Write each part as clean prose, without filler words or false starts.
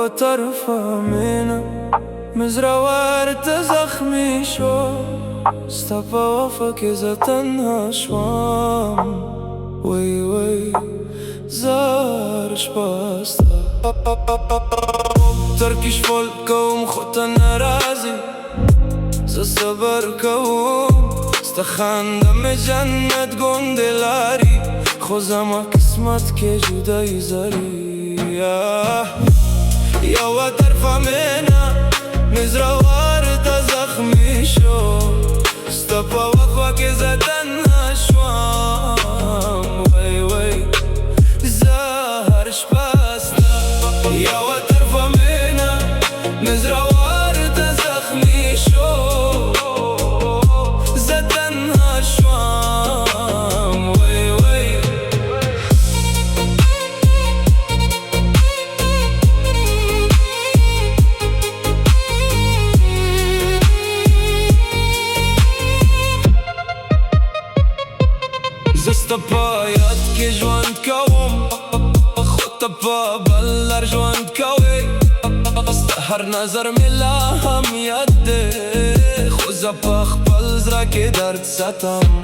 طرفها منها مزروار زخمی شو sta połowa kiedy ten szłam Wej, wej, zaraz pasta تركيش فولكم خطة نرازي زصبركم استخان دم جنة گندلاری خوزم قسمت که جدای زری یا و طرف منه مزروار زخمی شو استپا وقفا که زدن نشوام وی وی زهرش بسته یا و طرف منه مزروار زخمی شو زدن نشوام وی وی زستا پایت که جوان کوم خودتا پا بلر جوان کوی هر نظر ملا هم یده خوزا پا خپل زرا که درد ستم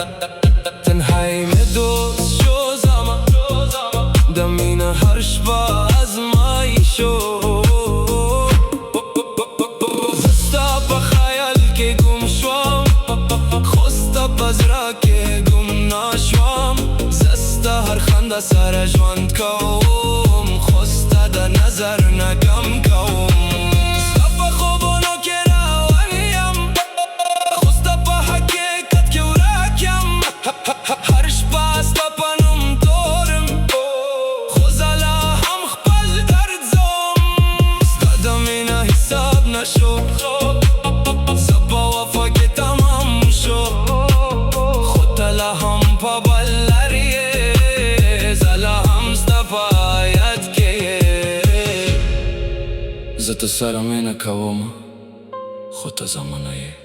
تنهایی می دوست شو زمان دمین هرش با ازمایی شو زستا پا خیال که گم شوام خوستا پا زرا که گم نشوام زستا هر خنده سر جوان کوم خوستا در نظر نگم کوم هرش باز تپنم دورم خوزالا هم خپل درد زوم استادم اینا حساب نشو زبا وفا که تمام شو خودلا هم پا بلریه زلا هم استفاید که زتا سرم اینا کوم خودتا زمانه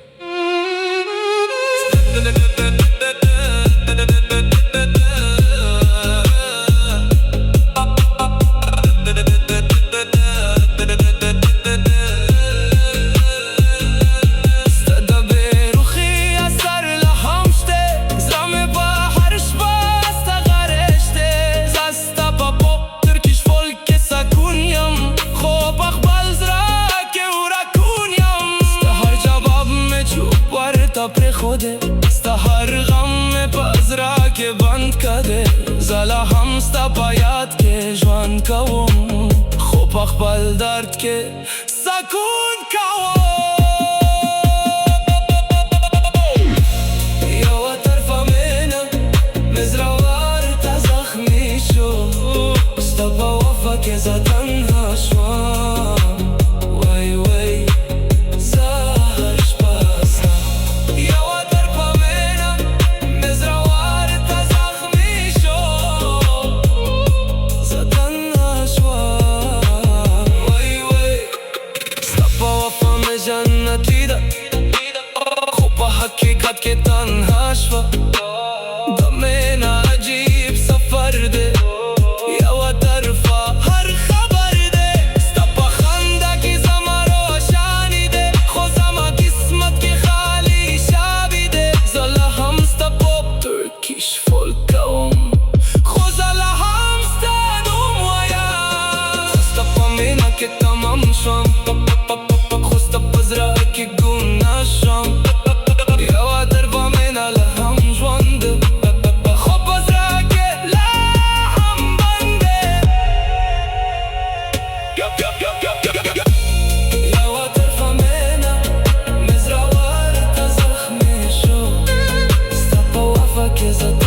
ستا هر غم پزرا که بند کده زلا هم ستا باید که جوان کوم خوب اخبال درد که سکون کوم یا و طرف منه مزروار تا زخمی شو ستا با وفا که زدن هشوام وی وی زهرش بسته جنتی ده خوب حقیقت که تنها شوا دمین عجیب سفر ده یا و طرفا هر خبر ده استپا خنده که زمان روشانی ده خوزم قسمت که خالی شبی ده زلا هم استپا ترکیش فولکم خوزلا هم ستادوم ویا استپا مینا که تمام شوام پزرا که گم نشم یا و طرف منه لهم جوانده خوب پزرا که لهم بنده یا و طرف منه مزروار تا زخمی شو ستا پا وفا که زد